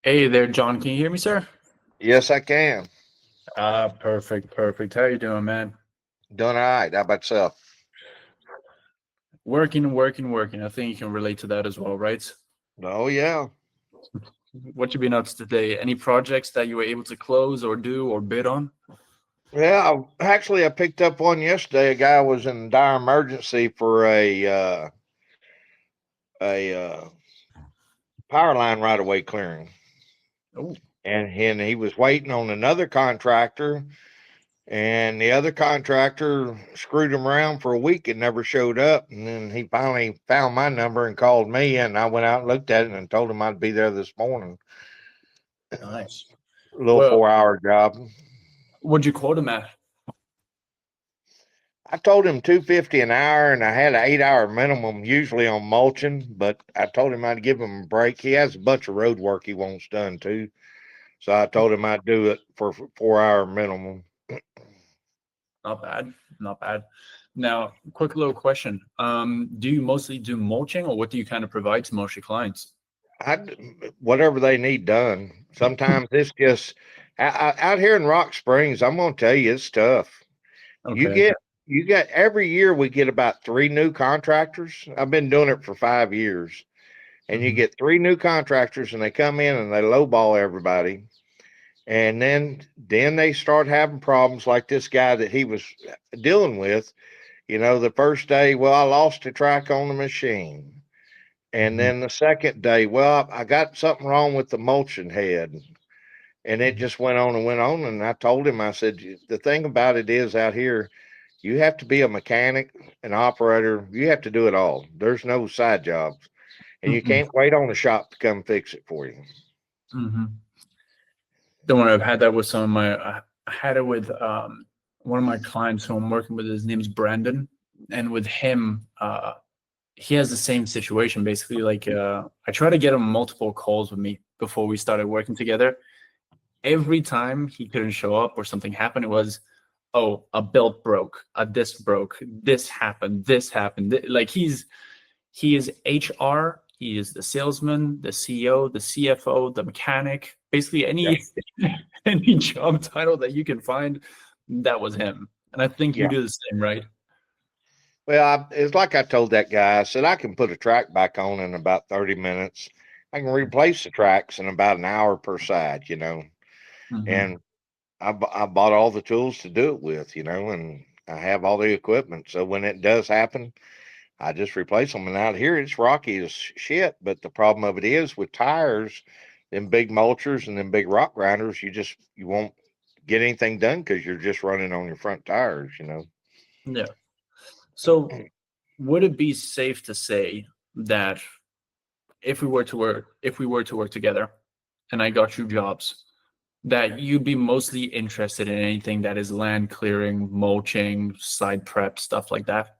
Hey there, John. Can you hear me, sir? Yes, I can. Perfect, perfect. How you doing, man? Doing all right. How about yourself? Working, working, working. I think you can relate to that as well, right? Oh, yeah. What you been up to today? Any projects that you were able to close or do or bid on? Yeah, I picked up one yesterday. A guy was in dire emergency for a power line right away clearing, Oh, and he was waiting on another contractor, and the other contractor screwed him around for a week and never showed up. And then he finally found my number and called me, and I went out and looked at it and told him I'd be there this morning. nice. A little Well, 4 hour job. what'd you quote him at? I told him 250 an hour, and I had an 8 hour minimum usually on mulching, but I told him I'd give him a break. He has a bunch of road work he wants done too, so I told him I'd do it for 4 hour minimum. Not bad, not bad. Now, quick little question. Do you mostly do mulching or what do you kind of provide to most of your clients? I whatever they need done. Sometimes it's just out here in Rock Springs. I'm gonna tell you, it's tough. You Okay. get you get every year we get about three new contractors. I've been doing it for 5 years, and you Mhm. get three new contractors, and they come in and they lowball everybody. And then they start having problems like this guy that he was dealing with. The first day, well, I lost the track on the machine. And Mhm. then the second day, well, I got something wrong with the mulching head. And it Mhm. just went on and went on. And I told him, I said, the thing about it is out here, you have to be a mechanic, an operator. You have to do it all. There's no side jobs. And you Mhm. can't wait on the shop to come fix it for you. Mhm. Don't worry, I've had that with some of my. I had it with one of my clients who I'm working with. His name's Brandon, and with him, he has the same situation. Basically, like I try to get him multiple calls with me before we started working together. Every time he couldn't show up or something happened, it was, oh, a belt broke, a disc broke, this happened, this happened. Like he is HR. He is the salesman, the CEO, the CFO, the mechanic. Basically, Yeah. any job title that you can find, that was him. And I think you Yeah. do the same, right? Well, it's like I told that guy. I said I can put a track back on in about 30 minutes. I can replace the tracks in about an hour per side. Hmm. And I bought all the tools to do it with, and I have all the equipment. So when it does happen, I just replace them. And out here, it's rocky as shit. But the problem of it is with tires, them big mulchers and them big rock grinders, you won't get anything done because you're just running on your front tires. Yeah. So would it be safe to say that if we were to work together and I got you jobs, that you'd be mostly interested in anything that is land clearing, mulching, side prep, stuff like that?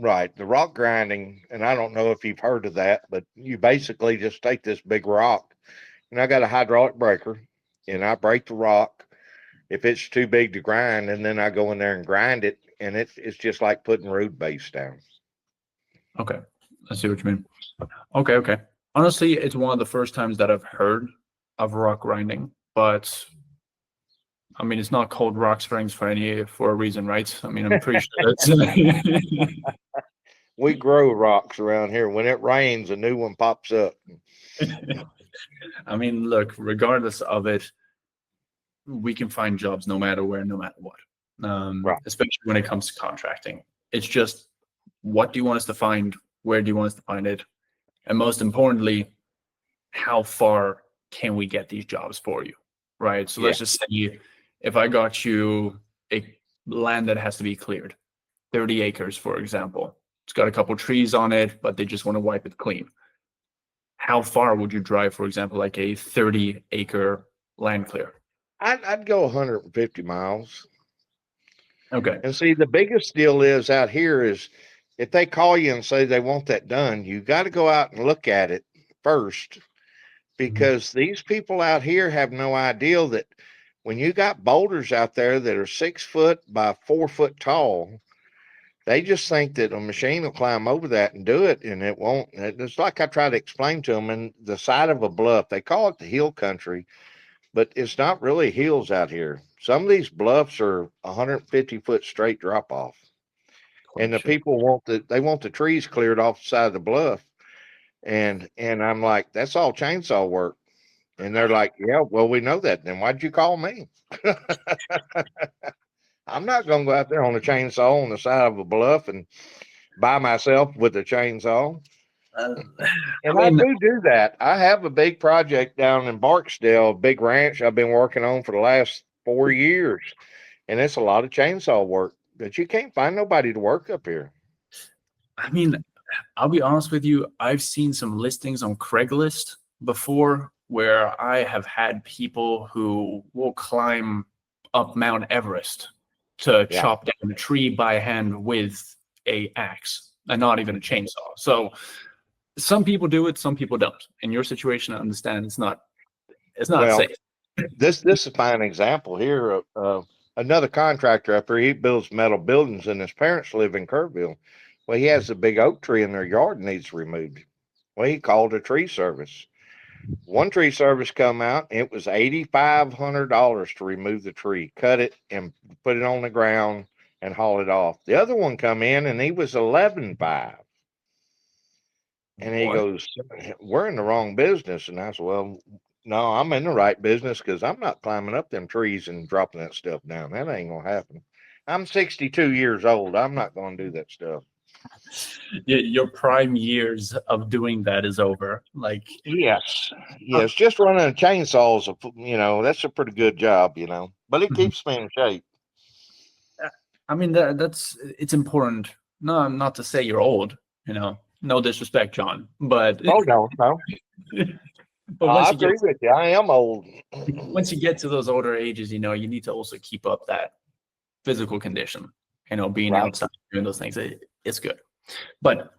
Right. The rock grinding, and I don't know if you've heard of that, but you basically just take this big rock, and I got a hydraulic breaker, and I break the rock if it's too big to grind, and then I go in there and grind it, and it's just like putting road base down. Okay. I see what you mean. Okay, okay. Honestly, it's one of the first times that I've heard of rock grinding, but I mean, it's not called rock springs for a reason, right? I mean, I'm pretty sure that's. We grow rocks around here. When it rains, a new one pops up. I mean, look, regardless of it, we can find jobs no matter where, no matter what. Right. Especially when it comes to contracting. It's just what do you want us to find? Where do you want us to find it? And most importantly, how far can we get these jobs for you? Right. So Yeah. let's just say if I got you a land that has to be cleared, 30 acres, for example. It's got a couple trees on it, but they just want to wipe it clean. How far would you drive, for example, like a 30-acre land clear? I'd go 150 miles. Okay. And see, the biggest deal is out here is if they call you and say they want that done, you got to go out and look at it first Mhm. because these people out here have no idea that when you got boulders out there that are 6 foot by 4 foot tall, They just think that a machine will climb over that and do it, and it won't. It's like I try to explain to them, and the side of a bluff, they call it the hill country, but it's not really hills out here. Some of these bluffs are 150-foot straight drop off, and Holy the shit. people want the trees cleared off the side of the bluff, and I'm like, that's all chainsaw work, and they're like, yeah, well, we know that. Then why'd you call me? I'm not gonna go out there on a chainsaw on the side of a bluff and by myself with a chainsaw. Uh, I And I mean, do that. I have a big project down in Barksdale, a big ranch I've been working on for the last 4 years. And it's a lot of chainsaw work, but you can't find nobody to work up here. I mean, I'll be honest with you. I've seen some listings on Craigslist before where I have had people who will climb up Mount Everest to Yeah. chop down a tree by hand with a axe and not even a chainsaw. So some people do it, some people don't. In your situation, I understand it's not Well, safe. this is a fine example here of another contractor up here. He builds metal buildings, and his parents live in Kerrville. Well, he has a big oak tree in their yard needs removed. Well, he called a tree service. One tree service come out. It was $8,500 to remove the tree, cut it, and put it on the ground and haul it off. The other one come in, and he was 11,500. And he What? goes, "We're in the wrong business." And I said, "Well, no, I'm in the right business because I'm not climbing up them trees and dropping that stuff down. That ain't gonna happen. I'm 62 years old. I'm not gonna do that stuff." Your prime years of doing that is over. Like, Yes, uh, yes, just running chainsaws, that's a pretty good job, but it mhm. keeps me in shape. I mean, that's it's important. No, not to say you're old, no disrespect, John, but Oh, no, no. but I agree with you. I am old. once you get to those older ages, you need to also keep up that physical condition. Being Right. outside doing those things, it's good. But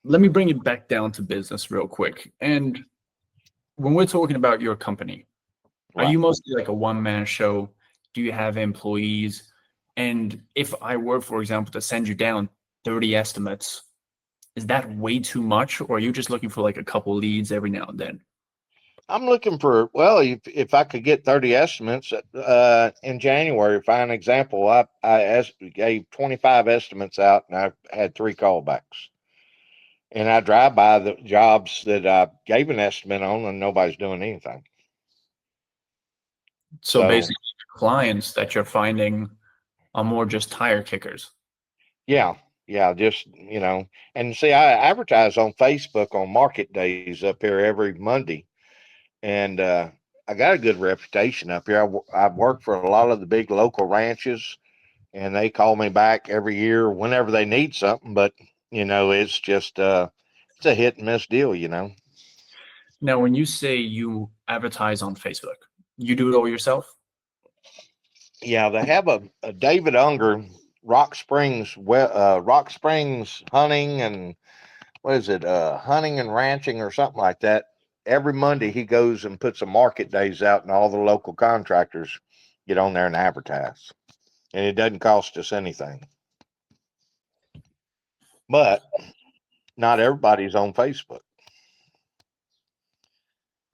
let me bring it back down to business real quick. And when we're talking about your company, are Right. you mostly like a one-man show? Do you have employees? And if I were, for example, to send you down 30 estimates, is that way too much? Or are you just looking for like a couple leads every now and then? I'm looking for, well, if I could get 30 estimates in January, for an example, I gave 25 estimates out and I had 3 callbacks. And I drive by the jobs that I gave an estimate on and nobody's doing anything. So So, basically, clients that you're finding are more just tire kickers. yeah, yeah, just, and see, I advertise on Facebook on market days up here every Monday. And I got a good reputation up here. I've worked for a lot of the big local ranches, and they call me back every year whenever they need something. But it's just it's a hit and miss deal. Now, when you say you advertise on Facebook, you do it all yourself? Yeah, they have a David Unger Rock Springs hunting and what is it, hunting and ranching or something like that. Every Monday he goes and puts a market days out, and all the local contractors get on there and advertise, and it doesn't cost us anything. But not everybody's on Facebook.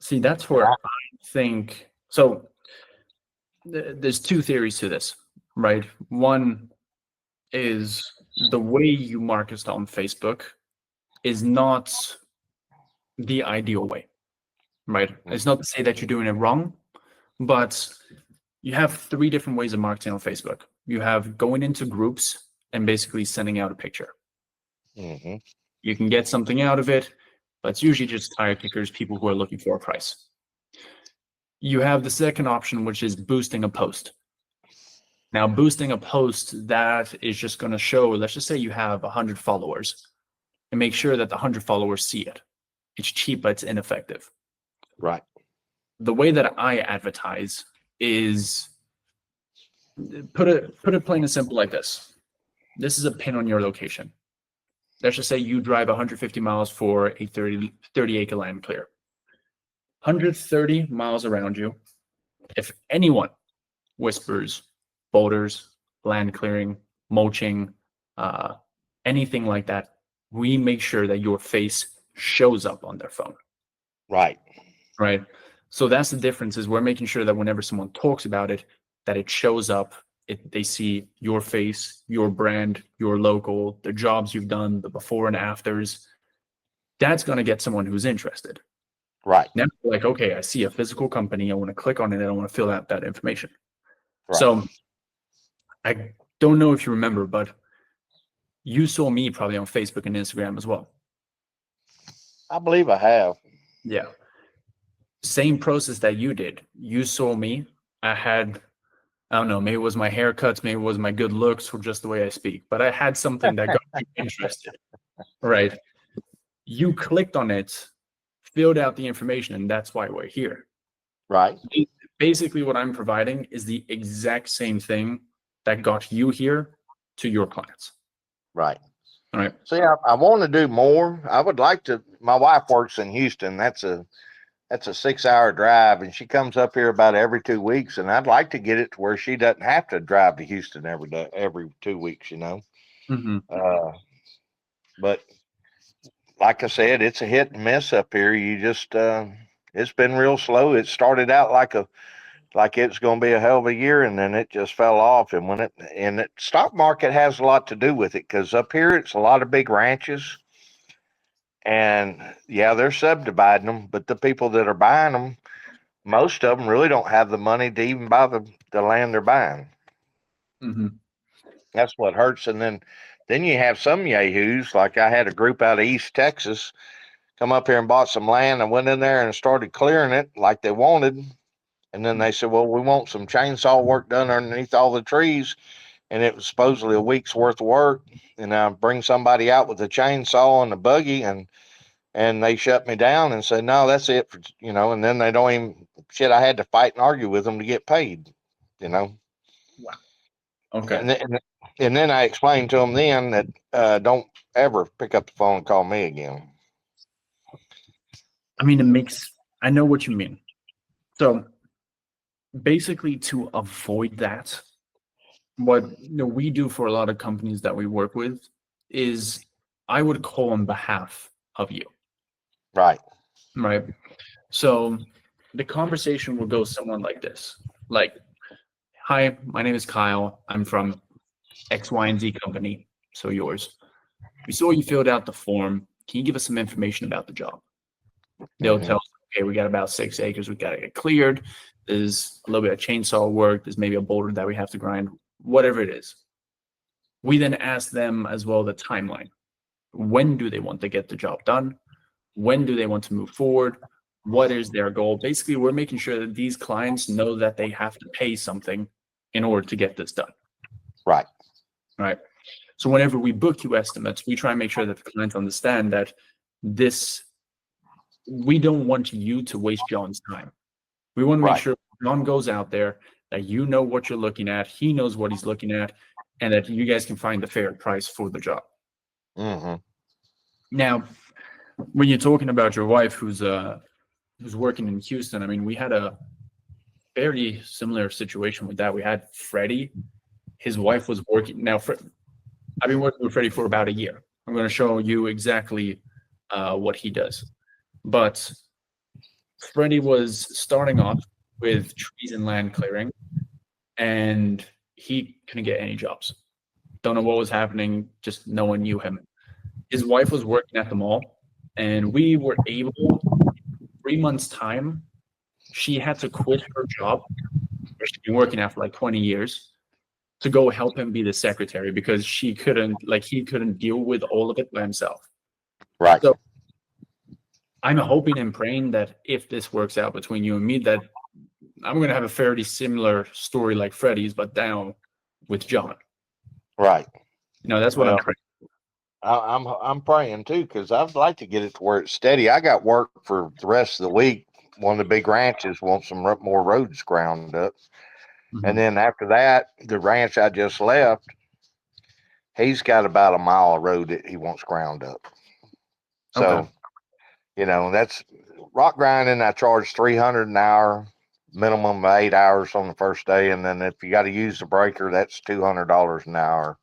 See, that's And where I think so. There's two theories to this, right? One is the way you market on Facebook is not the ideal way, right? It's not to say that you're doing it wrong, but you have three different ways of marketing on Facebook. You have going into groups and basically sending out a picture. mm-hmm. You can get something out of it, but it's usually just tire kickers, people who are looking for a price. You have the second option, which is boosting a post. Now, boosting a post, that is just going to show, let's just say you have 100 followers and make sure that the 100 followers see it. It's cheap, but it's ineffective. Right. The way that I advertise is put it plain and simple like this. This is a pin on your location. Let's just say you drive 150 miles for a 30 acre land clear. 130 miles around you. If anyone whispers boulders, land clearing, mulching, uh, anything like that, we make sure that your face shows up on their phone, Right. right? So that's the difference, is we're making sure that whenever someone talks about it, that it shows up. They see your face, your brand, your logo, the jobs you've done, the before and afters. That's going to get someone who's interested. Right. Now, like, okay, I see a physical company. I want to click on it. I want to fill out that information. Right. So I don't know if you remember, but you saw me probably on Facebook and Instagram as well. I believe I have. Yeah. Same process that you did. You saw me. I had, I don't know, maybe it was my haircuts, maybe it was my good looks, or just the way I speak, but I had something that got you interested, right? You clicked on it, filled out the information, and that's why we're here. Right. Basically, what I'm providing is the exact same thing that got you here to your clients. Right. All right. See, I want to do more. I would like to. My wife works in Houston. That's a 6-hour drive, and she comes up here about every 2 weeks. And I'd like to get it to where she doesn't have to drive to Houston every day, every 2 weeks. Mm-hmm. But like I said, it's a hit and miss up here. You just it's been real slow. It started out like it's going to be a hell of a year, and then it just fell off. And the stock market has a lot to do with it, because up here it's a lot of big ranches, and yeah, they're subdividing them, but the people that are buying them, most of them really don't have the money to even buy the land they're buying. Mm-hmm. That's what hurts. And then you have some yahoos, like I had a group out of East Texas come up here and bought some land and went in there and started clearing it like they wanted. And then they said, well, we want some chainsaw work done underneath all the trees. And it was supposedly a week's worth of work. And I bring somebody out with a chainsaw and a buggy, and they shut me down and said, no, that's it. And then they don't even, shit, I had to fight and argue with them to get paid, you know. Wow. Okay. And then I explained to them then that don't ever pick up the phone and call me again. I mean, I know what you mean. So basically, to avoid that, what we do for a lot of companies that we work with is I would call on behalf of you. Right. Right. So the conversation will go somewhat like this. Like, hi, my name is Kyle. I'm from X, Y, and Z company. So yours. We saw you filled out the form. Can you give us some information about the job? They'll tell us, okay, we got about 6 acres. We got to get cleared. There's a little bit of chainsaw work. There's maybe a boulder that we have to grind, whatever it is. We then ask them as well the timeline. When do they want to get the job done? When do they want to move forward? What is their goal? Basically, we're making sure that these clients know that they have to pay something in order to get this done. Right. Right. So whenever we book you estimates, we try and make sure that the clients understand that we don't want you to waste John's time. We want to make sure John goes out there, that you know what you're looking at, he knows what he's looking at, and that you guys can find the fair price for the job. Mm-hmm. Now, when you're talking about your wife who's working in Houston, I mean, we had a very similar situation with that. We had Freddie. His wife was working. Now, I've been working with Freddie for about a year. I'm going to show you exactly what he does. But Freddie was starting off with trees and land clearing, and he couldn't get any jobs. Don't know what was happening. Just no one knew him. His wife was working at the mall, and we were able, 3 months' time, she had to quit her job, where she'd been working at for like 20 years, to go help him be the secretary, because he couldn't deal with all of it by himself. Right. So I'm hoping and praying that if this works out between you and me, that I'm going to have a fairly similar story like Freddie's, but now with John. Right. That's what I'm praying. I'm praying too, because I'd like to get it to where it's steady. I got work for the rest of the week. One of the big ranches wants some more roads ground up. Mm-hmm. And then after that, the ranch I just left, he's got about a mile of road that he wants ground up. So, Okay. That's rock grinding. I charge $300 an hour, minimum of 8 hours on the first day. And then if you got to use the breaker, that's $200 an hour.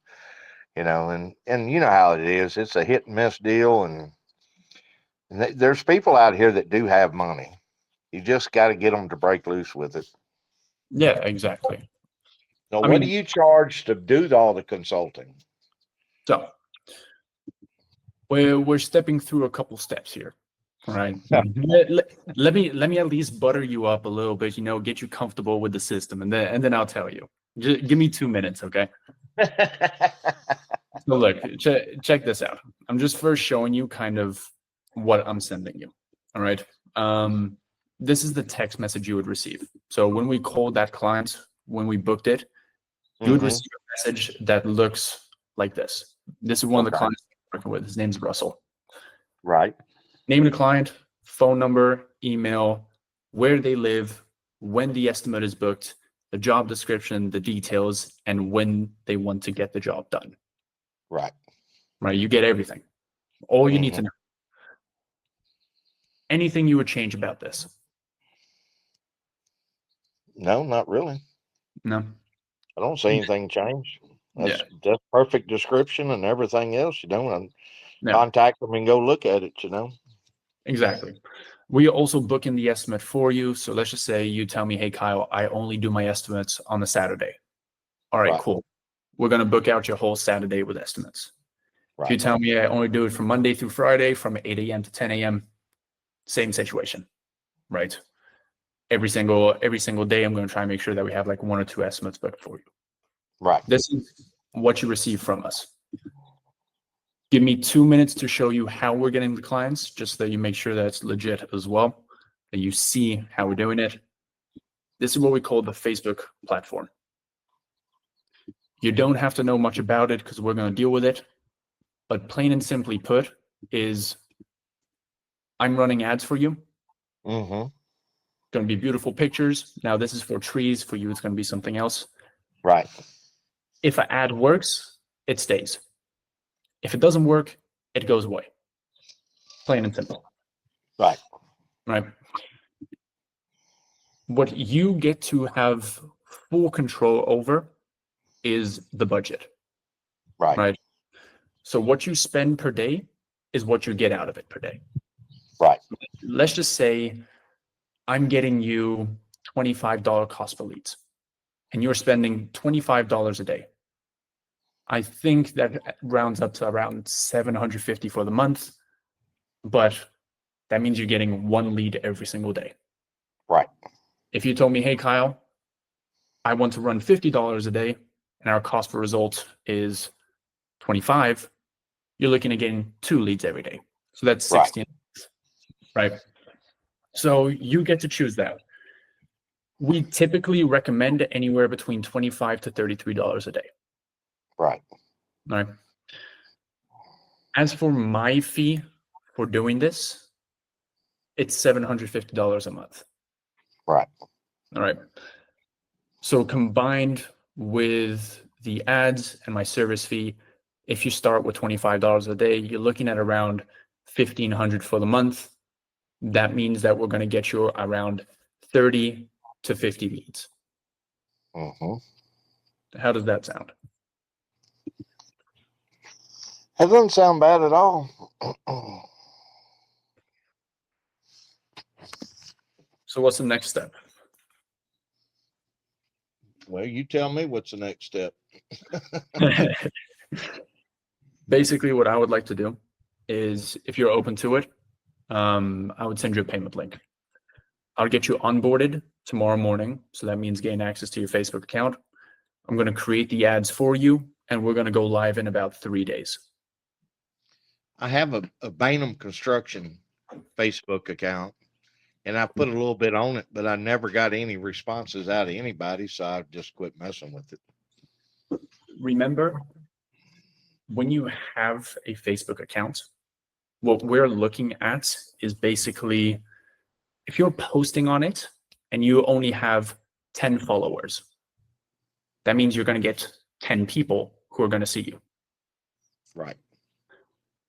and you know how it is. It's a hit and miss deal, and there's people out here that do have money. You just got to get them to break loose with it. Yeah, exactly. Now, I what do mean, you charge to do all the consulting? so we're stepping through a couple steps here. All right. Let me at least butter you up a little bit, get you comfortable with the system, and then I'll tell you. Just give me 2 minutes, okay? So look, check this out. I'm just first showing you kind of what I'm sending you. All right. This is the text message you would receive. So when we called that client, when we booked it, you would receive a message that looks like this. This is one of the clients I'm working with. His name's Russell. Right. Name of the client, phone number, email, where they live, when the estimate is booked, the job description, the details, and when they want to get the job done. Right. Right. You get everything. All you need to know. Anything you would change about this? No, not really. No. I don't see anything change. That's Yeah. perfect description and everything else, and Yeah. contact them and go look at it, Exactly. We also book in the estimate for you. So let's just say you tell me, hey, Kyle, I only do my estimates on a Saturday. All right, cool. We're going to book out your whole Saturday with estimates. If you tell me I only do it from Monday through Friday from 8 a.m. to 10 a.m., same situation, right? Every single day, I'm going to try and make sure that we have like 1 or 2 estimates booked for you. Right. This is what you receive from us. Give me 2 minutes to show you how we're getting the clients, just so that you make sure that it's legit as well, that you see how we're doing it. This is what we call the Facebook platform. You don't have to know much about it because we're going to deal with it. But plain and simply put is I'm running ads for you. Going to be beautiful pictures. Now this is for trees. For you, it's going to be something else. Right. If an ad works, it stays. If it doesn't work, it goes away. Plain and simple. Right. Right. What you get to have full control over is the budget. Right. So what you spend per day is what you get out of it per day. Right. Let's just say I'm getting you $25 cost per leads, and you're spending $25 a day. I think that rounds up to around $750 for the month, but that means you're getting 1 lead every single day. Right. If you told me, hey, Kyle, I want to run $50 a day and our cost per result is 25, you're looking at getting 2 leads every day. So that's 16, right? So you get to choose that. We typically recommend anywhere between $25 to $33 a day. Right. All right. As for my fee for doing this, it's $750 a month. Right. All right. So combined with the ads and my service fee, if you start with $25 a day, you're looking at around $1,500 for the month. That means that we're going to get you around 30 to 50 leads. How does that sound? It doesn't sound bad at all. So what's the next step? Well, you tell me what's the next step. Basically, what I would like to do is, if you're open to it, I would send you a payment link. I'll get you onboarded tomorrow morning. So that means getting access to your Facebook account. I'm going to create the ads for you, and we're going to go live in about 3 days. I have a Bainham Construction Facebook account, and I put a little bit on it, but I never got any responses out of anybody, so I just quit messing with it. Remember, when you have a Facebook account, what we're looking at is basically, if you're posting on it and you only have 10 followers, that means you're going to get 10 people who are going to see you. Right.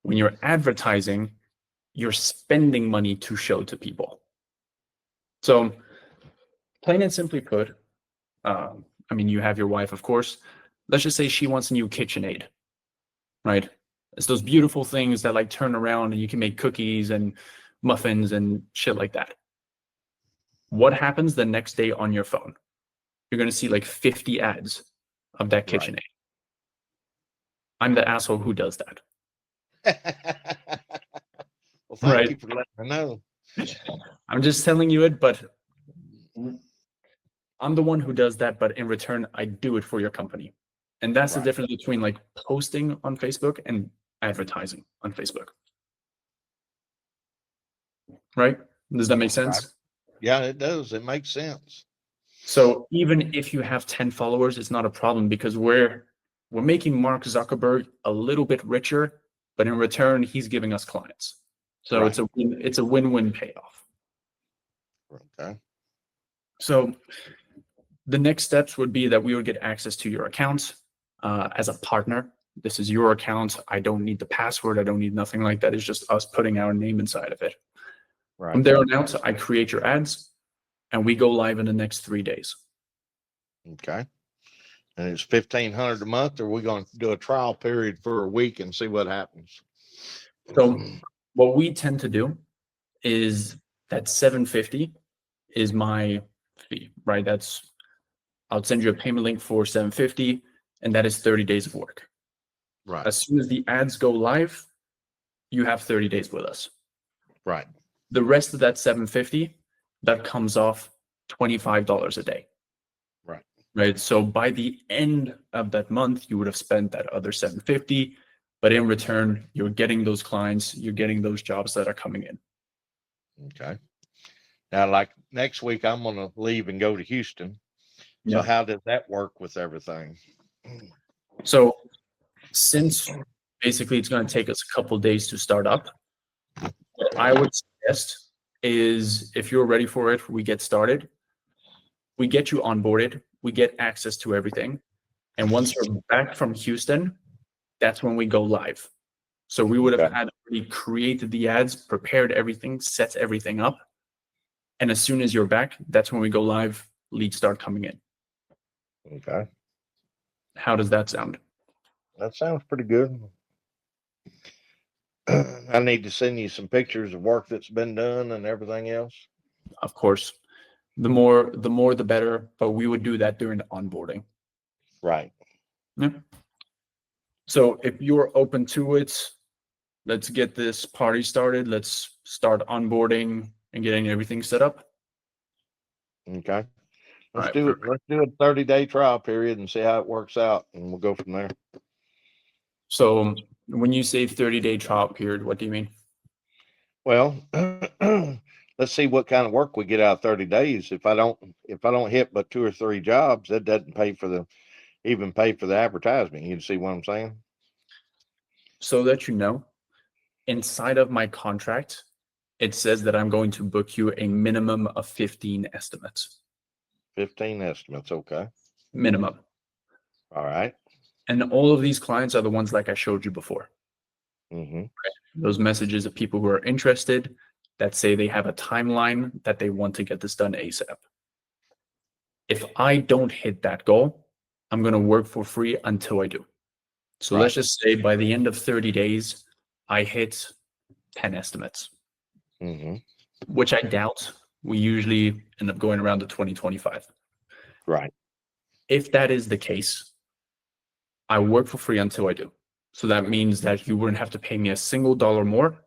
When you're advertising, you're spending money to show to people. So plain and simply put, you have your wife, of course. Let's just say she wants a new KitchenAid. right? It's those beautiful things that like turn around and you can make cookies and muffins and shit like that. What happens the next day on your phone? You're going to see like 50 ads of that Right. KitchenAid. I'm the asshole who does that, Well, thank right? you for letting me know. I'm just telling you it, but I'm the one who does that, but in return, I do it for your company. And that's the Right. difference between like posting on Facebook and advertising on Facebook. Right? Does that make Right. sense? Yeah, it does. It makes sense. So even if you have 10 followers, it's not a problem because we're making Mark Zuckerberg a little bit richer, but in return, he's giving us clients. So Right. it's a win-win payoff. Okay. So the next steps would be that we would get access to your accounts as a partner. This is your account. I don't need the password. I don't need nothing like that. It's just us putting our name inside of it. From Right. there on out, I create your ads and we go live in the next 3 days. Okay. And it's 1,500 a month, or we're going to do a trial period for a week and see what happens. So what we tend to do is that 750 is my fee, right? I'll send you a payment link for 750 and that is 30 days of work. Right. As soon as the ads go live, you have 30 days with us. Right. The rest of that 750, that comes off $25 a day. Right. Right. So by the end of that month, you would have spent that other 750, but in return, you're getting those clients, you're getting those jobs that are coming in. Okay. Now, like next week, I'm going to leave and go to Houston. So Yeah. how does that work with everything? So since basically it's going to take us a couple of days to start up, what I would suggest is if you're ready for it, we get started. We get you onboarded, we get access to everything. And once you're back from Houston, that's when we go live. So we would have Okay. had already created the ads, prepared everything, set everything up. And as soon as you're back, that's when we go live, leads start coming in. Okay. How does that sound? That sounds pretty good. I need to send you some pictures of work that's been done and everything else. Of course, the more the better, but we would do that during the onboarding. Right. Yeah. So if you're open to it, let's get this party started. Let's start onboarding and getting everything set up. Okay. All Let's right, do it. perfect. Let's do a 30-day trial period and see how it works out, and we'll go from there. So when you say 30-day trial period, what do you mean? Well, let's see what kind of work we get out of 30 days. If I don't hit but 2 or 3 jobs, that doesn't pay for the advertisement. You see what I'm saying? So that you know, inside of my contract, it says that I'm going to book you a minimum of 15 estimates. 15 estimates. Okay. Minimum. All right. And all of these clients are the ones like I showed you before. Mm-hmm. Those messages of people who are interested that say they have a timeline that they want to get this done ASAP. If I don't hit that goal, I'm going to work for free until I do. So Right. let's just say by the end of 30 days, I hit 10 estimates, Mm-hmm. which I doubt. We usually end up going around to 2025. Right. If that is the case, I work for free until I do. So that means that you wouldn't have to pay me a single dollar more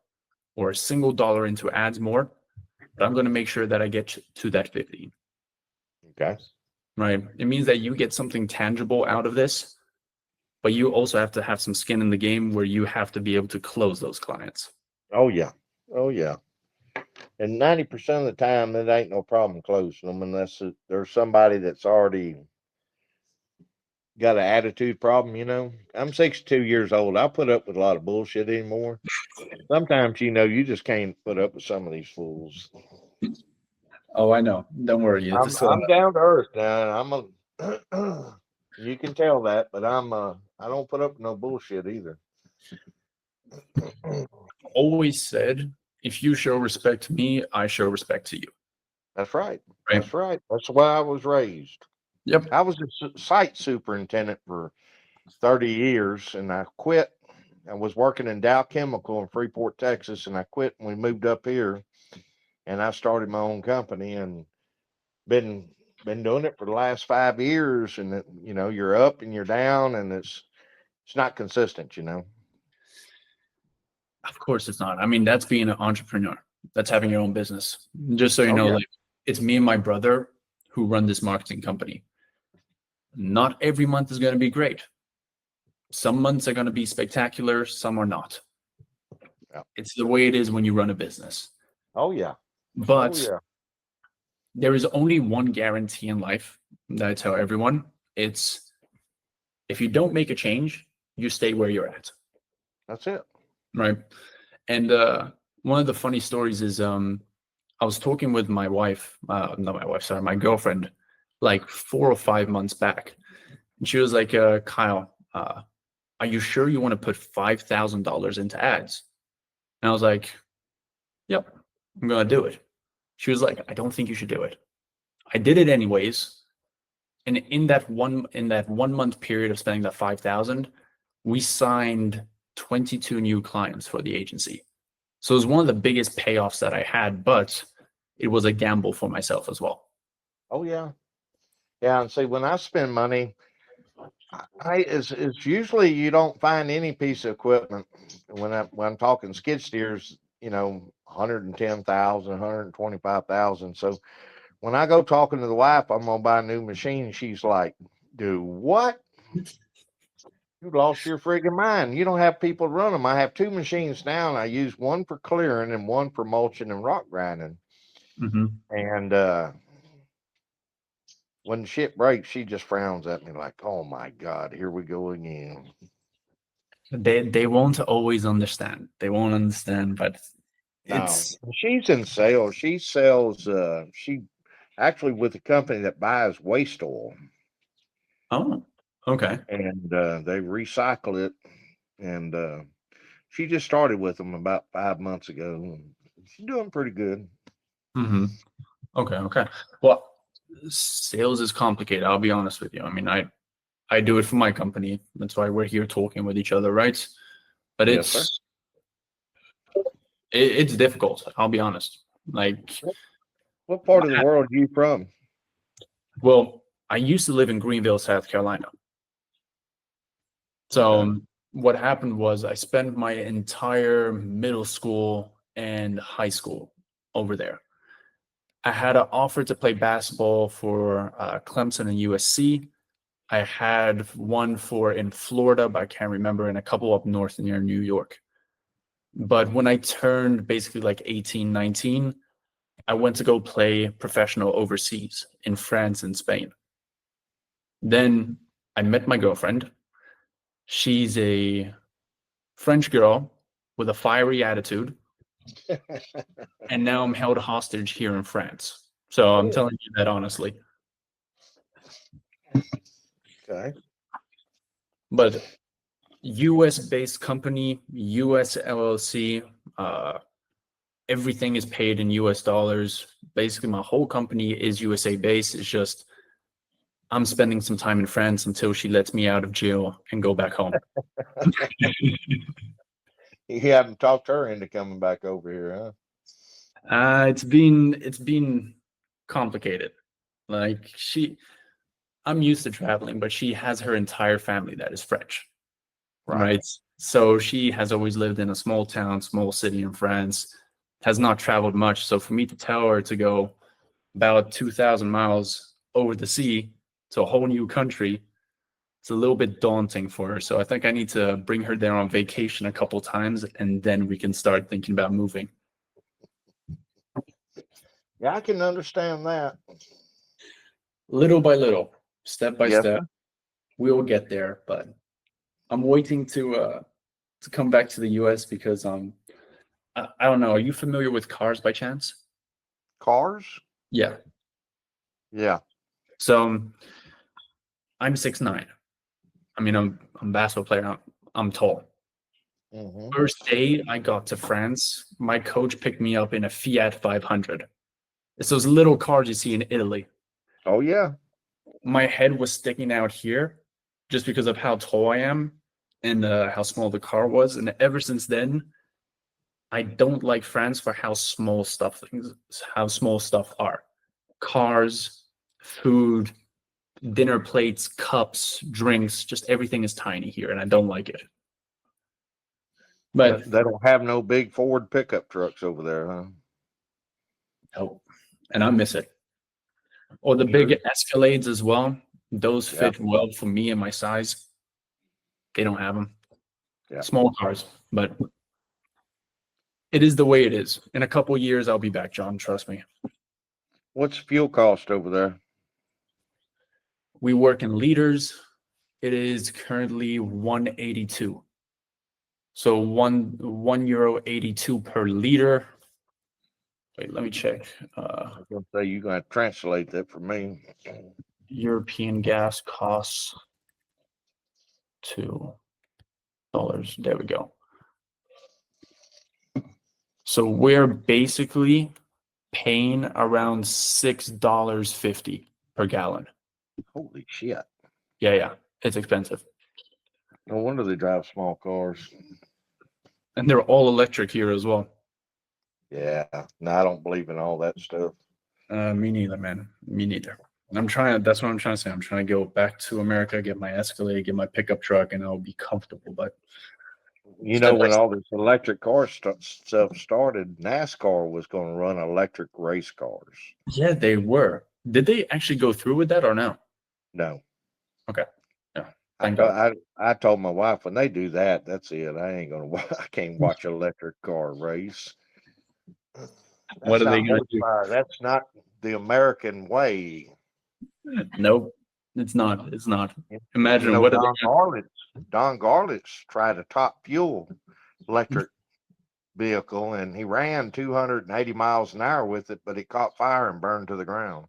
or a single dollar into ads more, but I'm going to make sure that I get to that 15, Okay. right? It means that you get something tangible out of this, but you also have to have some skin in the game where you have to be able to close those clients. Oh yeah. Oh yeah. And 90% of the time, it ain't no problem closing them unless there's somebody that's already got an attitude problem. I'm 62 years old. I put up with a lot of bullshit anymore. Sometimes, you just can't put up with some of these fools. Oh, I know. Don't worry. I'm down to earth now. You can tell that, but I don't put up with no bullshit either. Always said, if you show respect to me, I show respect to you. That's right. Right? That's right. That's the way I was raised. Yep. I was a site superintendent for 30 years and I quit I was working in Dow Chemical in Freeport, Texas, and I quit when we moved up here, and I started my own company and been doing it for the last 5 years. And you're up and you're down, and it's not consistent. Of course it's not. I mean, that's being an entrepreneur. That's having your own business. Just so you Oh know, yeah, like it's me and my brother who run this marketing company. Not every month is going to be great. Some months are going to be spectacular, some are not. yeah. It's the way it is when you run a business. Oh yeah, oh But yeah. there is only one guarantee in life that I tell everyone. It's if you don't make a change, you stay where you're at. That's it. Right. And one of the funny stories is I was talking with my wife, not my wife, sorry, my girlfriend, like 4 or 5 months back. And she was like, Kyle, are you sure you want to put $5,000 into ads? And I was like, yep, I'm going to do it. She was like, I don't think you should do it. I did it anyways. And in that 1 month period of spending that 5,000, we signed 22 new clients for the agency. So it was one of the biggest payoffs that I had, but it was a gamble for myself as well. Oh yeah, yeah. And see, when I spend money, it's usually you don't find any piece of equipment. When I'm talking skid steers, 110,000, 125,000. So when I go talking to the wife, I'm gonna buy a new machine. She's like, "Do what? You lost your friggin' mind. You don't have people to run them." I have two machines now, and I use one for clearing and one for mulching and rock grinding. Mm-hmm. And when shit breaks, she just frowns at me like, "Oh my God, here we go again." They won't always understand. They won't understand, but No, it's she's in sales. She sells. She actually with a company that buys waste oil, oh, okay. and they recycle it. And she just started with them about 5 months ago. And she's doing pretty good. Mm-hmm. Okay, okay. Well, sales is complicated, I'll be honest with you. I mean, I do it for my company. That's why we're here talking with each other, right? But Yes, sir. it's difficult, I'll be honest. Like, What part of the world are you from? well, I used to live in Greenville, South Carolina. So Okay. what happened was I spent my entire middle school and high school over there. I had an offer to play basketball for Clemson and USC. I had one for in Florida, but I can't remember, and a couple up north near New York. But when I turned basically like 18, 19, I went to go play professional overseas in France and Spain. Then I met my girlfriend. She's a French girl with a fiery attitude, and now I'm held hostage here in France. So I'm telling you that honestly. Okay. But US based company, US LLC, everything is paid in US dollars. Basically, my whole company is USA based. It's just I'm spending some time in France until she lets me out of jail and go back home. You haven't talked her into coming back over here, huh? It's been complicated. Like I'm used to traveling, but she has her entire family that is French, Right. right? So she has always lived in a small town, small city in France, has not traveled much. So for me to tell her to go about 2,000 miles over the sea to a whole new country, it's a little bit daunting for her. So I think I need to bring her there on vacation a couple times, and then we can start thinking about moving. Yeah, I can understand that. Little by little, step by Yes, step, sir. we will get there. But I'm waiting to come back to the US because I don't know. Are you familiar with cars by chance? Cars? Yeah. Yeah. So I'm 6'9". I mean, I'm a basketball player. I'm tall. Hmm. First day I got to France, my coach picked me up in a Fiat 500. It's those little cars you see in Italy. Oh yeah. My head was sticking out here just because of how tall I am. and how small the car was. And ever since then, I don't like France for how small stuff are. Cars, food, dinner plates, cups, drinks, just everything is tiny here, and I don't like it. But They don't have no big Ford pickup trucks over there, huh? no, and I miss it. Or the big Escalades as well. Those fit well for me and my size. They don't have them. Yeah. Small cars, but it is the way it is. In a couple years, I'll be back, John. Trust me. What's fuel cost over there? We work in liters. It is currently 182. So €1.82 per liter. Wait, let me check. I was gonna say you're gonna have to translate that for me. European gas costs $2. There we go. So we're basically paying around $6.50 per gallon. Holy shit. Yeah. It's expensive. No wonder they drive small cars. And they're all electric here as well. Yeah. No, I don't believe in all that stuff. Me neither, man. Me neither. That's what I'm trying to say. I'm trying to go back to America, get my Escalade, get my pickup truck, and I'll be comfortable. But You know, when all this electric car stuff started, NASCAR was going to run electric race cars. yeah, they were. Did they actually go through with that or no? No. Okay. Yeah. Thank God. I told my wife when they do that, that's it. I ain't gonna. I can't watch an electric car race. What are they not gonna do? horsepower. That's not the American way. Nope. It's not. It's not. Imagine You know, what are they Don Garlitz tried a top fuel electric vehicle, and he ran 280 miles an hour with it, but it caught fire and burned to the ground.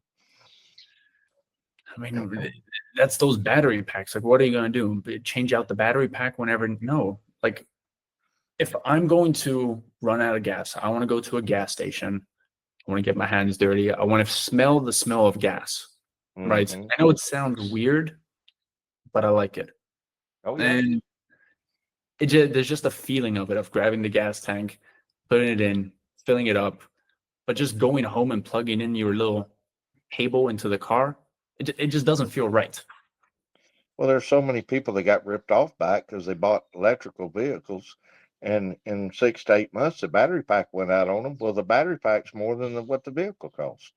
I mean, that's those battery packs. Like, what are you going to do? Change out the battery pack whenever? No. Like, if I'm going to run out of gas, I want to go to a gas station. I want to get my hands dirty. I want to smell the smell of gas. Right? Mhm. I know it sounds weird, but I like it. Oh yeah. And there's just a feeling of it, of grabbing the gas tank, putting it in, filling it up, but just going home and plugging in your little cable into the car, it just doesn't feel right. Well, there's so many people that got ripped off back because they bought electrical vehicles, and in 6 to 8 months, the battery pack went out on them. Well, the battery pack's more than what the vehicle cost,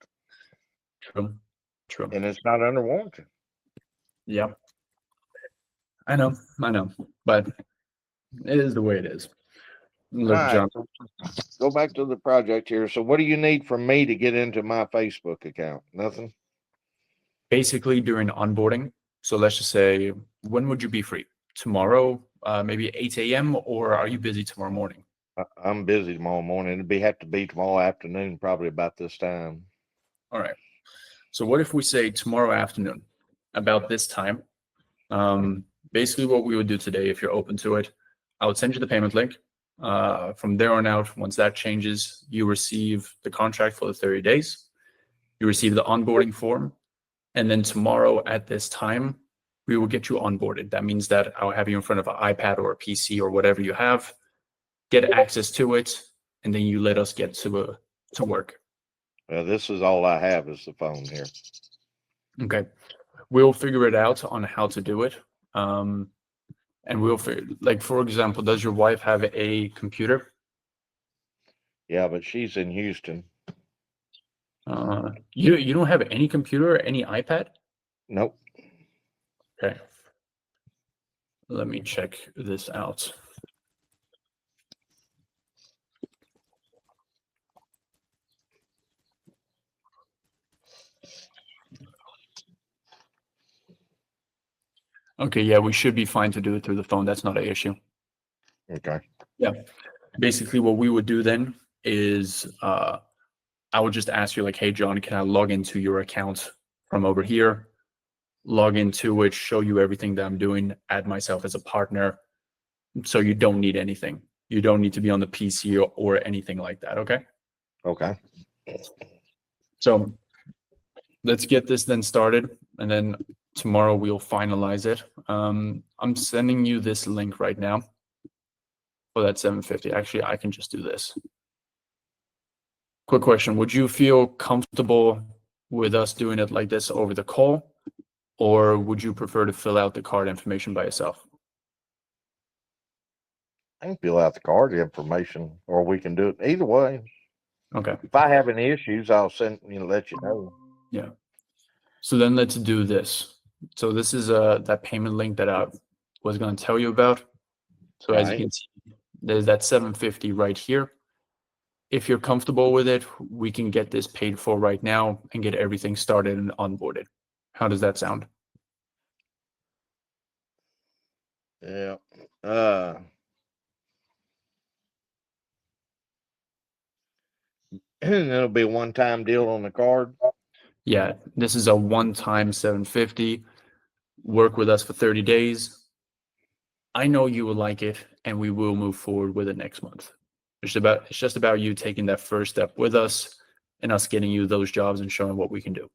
True. and it's not under warranty. Yeah. I know, but it is the way it is. Look, All John, right, go back to the project here. So, what do you need from me to get into my Facebook account? Nothing. basically during onboarding, so let's just say, when would you be free? Tomorrow, maybe 8 a.m., or are you busy tomorrow morning? I'm busy tomorrow morning. Have to be tomorrow afternoon, probably about this time. All right. So what if we say tomorrow afternoon, about this time? Basically what we would do today, if you're open to it, I would send you the payment link. From there on out, once that changes, you receive the contract for the 30 days. You receive the onboarding form. And then tomorrow at this time, we will get you onboarded. That means that I'll have you in front of an iPad or a PC or whatever you have, get access to it, and then you let us get to work. This is all I have is the phone here. Okay. We'll figure it out on how to do it. And we'll figure, like, for example, does your wife have a computer? Yeah, but she's in Houston. You don't have any computer or any iPad? Nope. Okay. Let me check this out. Okay, yeah, we should be fine to do it through the phone. That's not an issue. Okay. Yeah. Basically, what we would do then is I would just ask you, like, hey, John, can I log into your account from over here? Log into it, show you everything that I'm doing, add myself as a partner. So you don't need anything. You don't need to be on the PC or anything like that, okay? Okay. So let's get this then started. And then Tomorrow we'll finalize it. I'm sending you this link right now for that 750. Actually, I can just do this. Quick question. Would you feel comfortable with us doing it like this over the call, or would you prefer to fill out the card information by yourself? I can fill out the card information, or we can do it either way. Okay. If I have any issues, I'll let you know. Yeah. So then let's do this. So this is that payment link that I was going to tell you about. So as you can see, there's that 750 right here. If you're comfortable with it, we can get this paid for right now and get everything started and onboarded. How does that sound? Yeah. It'll be a one-time deal on the card. Yeah, this is a one-time 750. Work with us for 30 days. I know you will like it, and we will move forward with it next month. It's just about you taking that first step with us and us getting you those jobs and showing what we can do.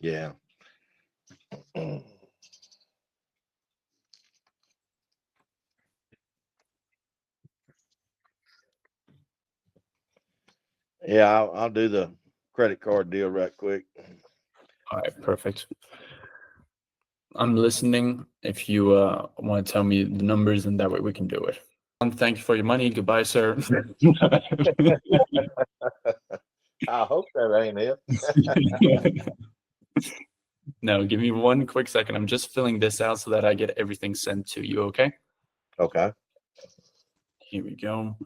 Yeah. Yeah, I'll do the credit card deal right quick. All right, perfect. I'm listening. If you want to tell me the numbers, and that way we can do it. Thank you for your money. Goodbye, sir. I hope that ain't it. No, give me one quick second. I'm just filling this out so that I get everything sent to you, okay? Okay. Here we go.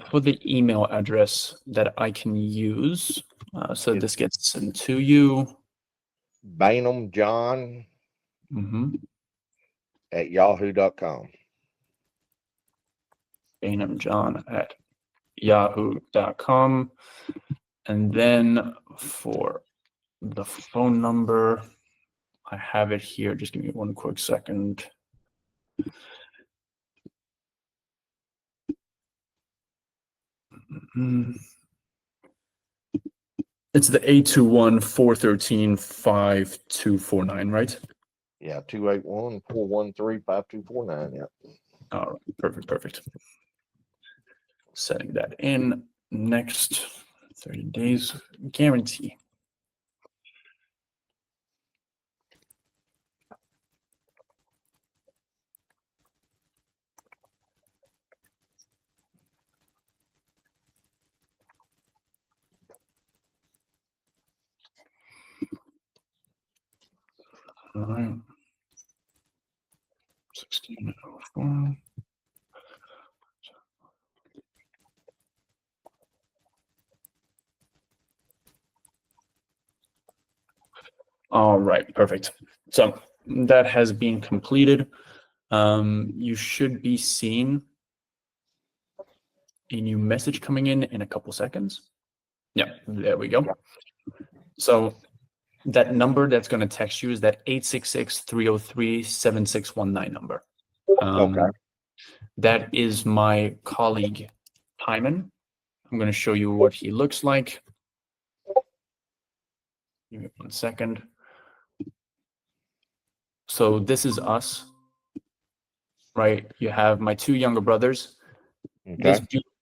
For the email address that I can use, so this gets sent to you. Bainham John at yahoo.com. Bainham John at yahoo.com. And then for the phone number, I have it here. Just give me one quick second. It's the 821-413-5249, right? Yeah, 281-413-5249. Yeah. All right, perfect. Setting that in. Next 30 days guarantee. All right. 1604. All right, perfect. So that has been completed. You should be seeing a new message coming in a couple seconds. Yeah, there we go. So that number that's going to text you is that 866-303-7619 number. Okay. That is my colleague, Hyman. I'm going to show you what he looks like. Give me 1 second. So this is us, right? You have my two younger brothers. Okay.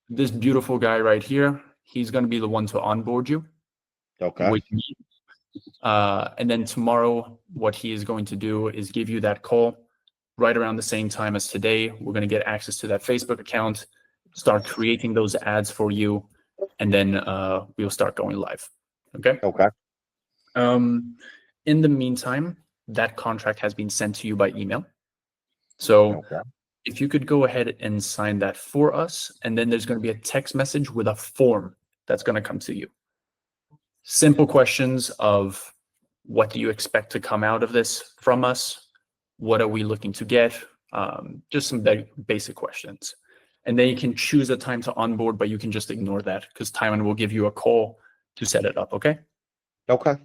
This beautiful guy right here, he's going to be the one to onboard you. Okay. With me. And then tomorrow, what he is going to do is give you that call right around the same time as today. We're going to get access to that Facebook account, start creating those ads for you, and then we'll start going live. Okay. Okay. In the meantime, that contract has been sent to you by email. So if you could go ahead and sign that for us, and then there's going to be a text message with a form that's going to come to you. Simple questions of what do you expect to come out of this from us? What are we looking to get? Just some basic questions. And then you can choose a time to onboard, but you can just ignore that because Timon will give you a call to set it up, okay? Okay.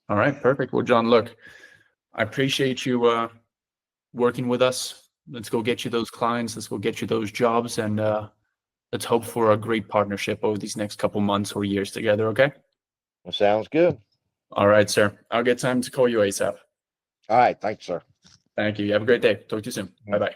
All right, perfect. Well, John, look, I appreciate you working with us. Let's go get you those clients. Let's go get you those jobs, and let's hope for a great partnership over these next couple months or years together. Okay. Well, sounds good. All right, sir. I'll get time to call you ASAP. All right. Thanks, sir. Thank you. You have a great day. Talk to you soon. Bye bye.